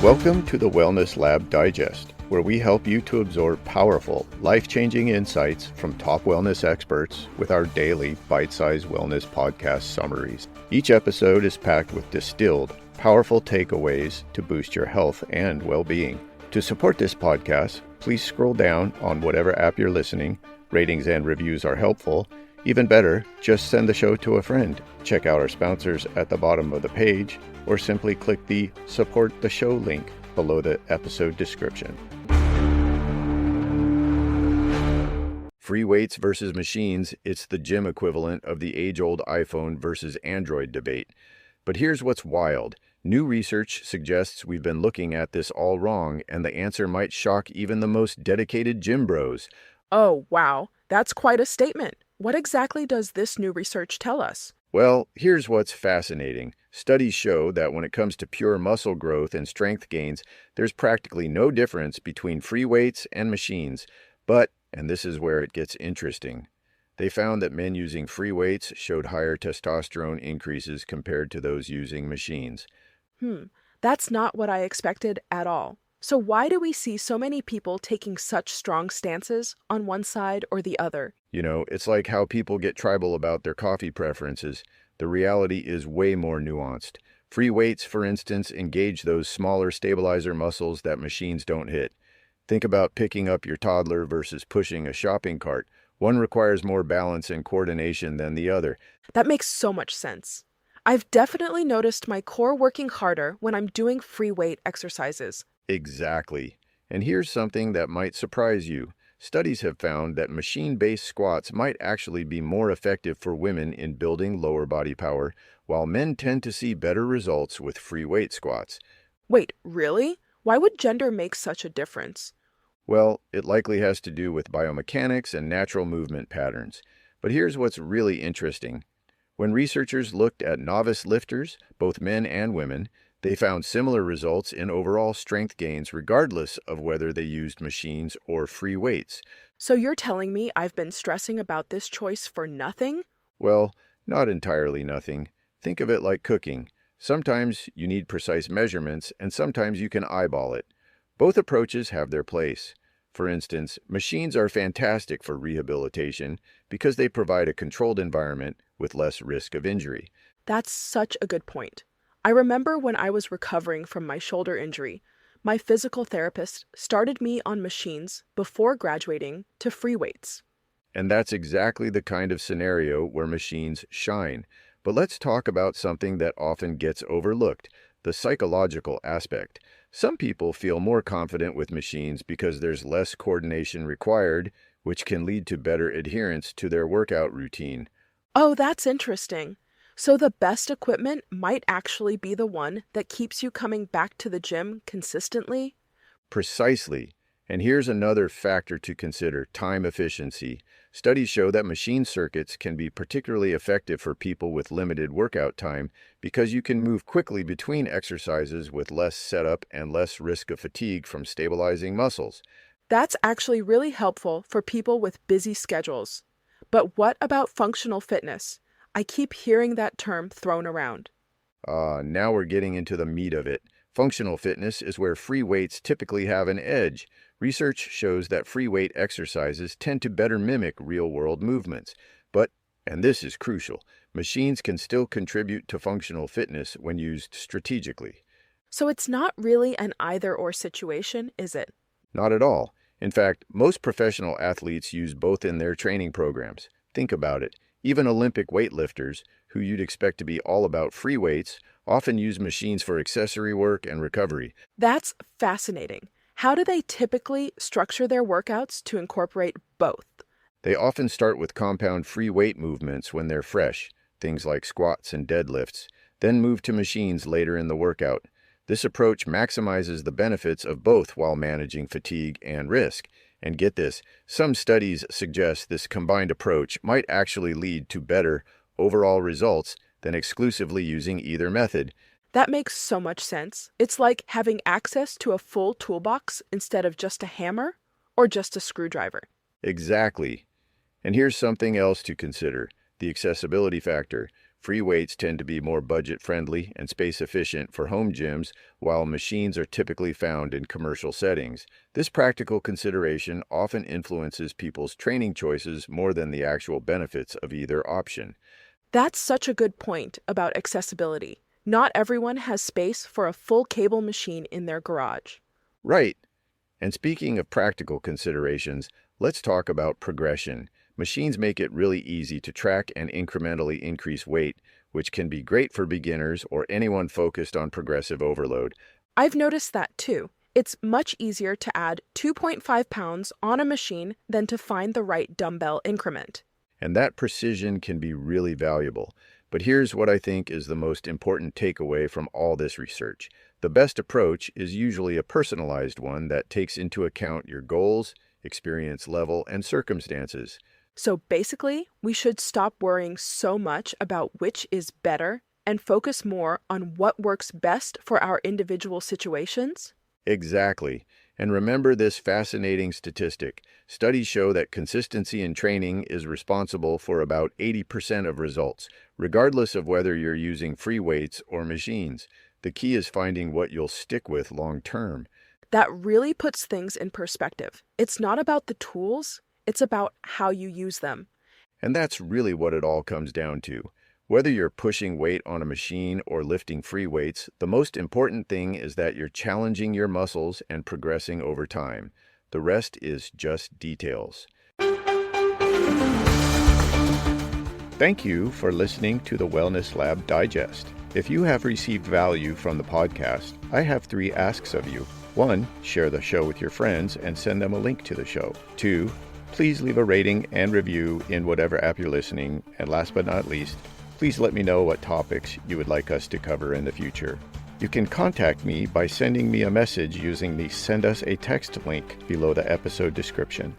Welcome to the Wellness Lab Digest, where we help you to absorb powerful, life-changing insights from top wellness experts with our daily bite-sized wellness podcast summaries. Each episode is packed with distilled, powerful takeaways to boost your health and well-being. To support this podcast, please scroll down on whatever app you're listening. Ratings and reviews are helpful. Even better, just send the show to a friend. Check out our sponsors at the bottom of the page, or simply click the Support the Show link below the episode description. Free weights versus machines, it's the gym equivalent of the age-old iPhone versus Android debate. But here's what's wild. New research suggests we've been looking at this all wrong, and the answer might shock even the most dedicated gym bros. Oh, wow. That's quite a statement. What exactly does this new research tell us? Well, here's what's fascinating. Studies show that when it comes to pure muscle growth and strength gains, there's practically no difference between free weights and machines. But, and this is where it gets interesting, they found that men using free weights showed higher testosterone increases compared to those using machines. That's not what I expected at all. So why do we see so many people taking such strong stances on one side or the other? You know, it's like how people get tribal about their coffee preferences. The reality is way more nuanced. Free weights, for instance, engage those smaller stabilizer muscles that machines don't hit. Think about picking up your toddler versus pushing a shopping cart. One requires more balance and coordination than the other. That makes so much sense. I've definitely noticed my core working harder when I'm doing free weight exercises. Exactly. And here's something that might surprise you. Studies have found that machine-based squats might actually be more effective for women in building lower body power, while men tend to see better results with free weight squats. Wait, really? Why would gender make such a difference? Well, it likely has to do with biomechanics and natural movement patterns. But here's what's really interesting. When researchers looked at novice lifters, both men and women, they found similar results in overall strength gains regardless of whether they used machines or free weights. So you're telling me I've been stressing about this choice for nothing? Well, not entirely nothing. Think of it like cooking. Sometimes you need precise measurements, and sometimes you can eyeball it. Both approaches have their place. For instance, machines are fantastic for rehabilitation because they provide a controlled environment with less risk of injury. That's such a good point. I remember when I was recovering from my shoulder injury, my physical therapist started me on machines before graduating to free weights. And that's exactly the kind of scenario where machines shine. But let's talk about something that often gets overlooked, the psychological aspect. Some people feel more confident with machines because there's less coordination required, which can lead to better adherence to their workout routine. Oh, that's interesting. So the best equipment might actually be the one that keeps you coming back to the gym consistently? Precisely. And here's another factor to consider, time efficiency. Studies show that machine circuits can be particularly effective for people with limited workout time because you can move quickly between exercises with less setup and less risk of fatigue from stabilizing muscles. That's actually really helpful for people with busy schedules. But what about functional fitness? I keep hearing that term thrown around. Now we're getting into the meat of it. Functional fitness is where free weights typically have an edge. Research shows that free weight exercises tend to better mimic real-world movements. But, and this is crucial, machines can still contribute to functional fitness when used strategically. So it's not really an either-or situation, is it? Not at all. In fact, most professional athletes use both in their training programs. Think about it. Even Olympic weightlifters, who you'd expect to be all about free weights, often use machines for accessory work and recovery. That's fascinating. How do they typically structure their workouts to incorporate both? They often start with compound free weight movements when they're fresh, things like squats and deadlifts, then move to machines later in the workout. This approach maximizes the benefits of both while managing fatigue and risk. And get this, some studies suggest this combined approach might actually lead to better overall results than exclusively using either method. That makes so much sense. It's like having access to a full toolbox instead of just a hammer or just a screwdriver. Exactly. And here's something else to consider, the accessibility factor. Free weights tend to be more budget-friendly and space-efficient for home gyms, while machines are typically found in commercial settings. This practical consideration often influences people's training choices more than the actual benefits of either option. That's such a good point about accessibility. Not everyone has space for a full cable machine in their garage. Right. And speaking of practical considerations, let's talk about progression. Machines make it really easy to track and incrementally increase weight, which can be great for beginners or anyone focused on progressive overload. I've noticed that too. It's much easier to add 2.5 pounds on a machine than to find the right dumbbell increment. And that precision can be really valuable. But here's what I think is the most important takeaway from all this research. The best approach is usually a personalized one that takes into account your goals, experience level, and circumstances. So basically, we should stop worrying so much about which is better and focus more on what works best for our individual situations? Exactly. And remember this fascinating statistic. Studies show that consistency in training is responsible for about 80% of results, regardless of whether you're using free weights or machines. The key is finding what you'll stick with long term. That really puts things in perspective. It's not about the tools, it's about how you use them. And that's really what it all comes down to. Whether you're pushing weight on a machine or lifting free weights, the most important thing is that you're challenging your muscles and progressing over time. The rest is just details. Thank you for listening to the Wellness Lab Digest. If you have received value from the podcast, I have 3 asks of you. 1, share the show with your friends and send them a link to the show. 2, please leave a rating and review in whatever app you're listening. And last but not least, please let me know what topics you would like us to cover in the future. You can contact me by sending me a message using the Send Us a Text link below the episode description.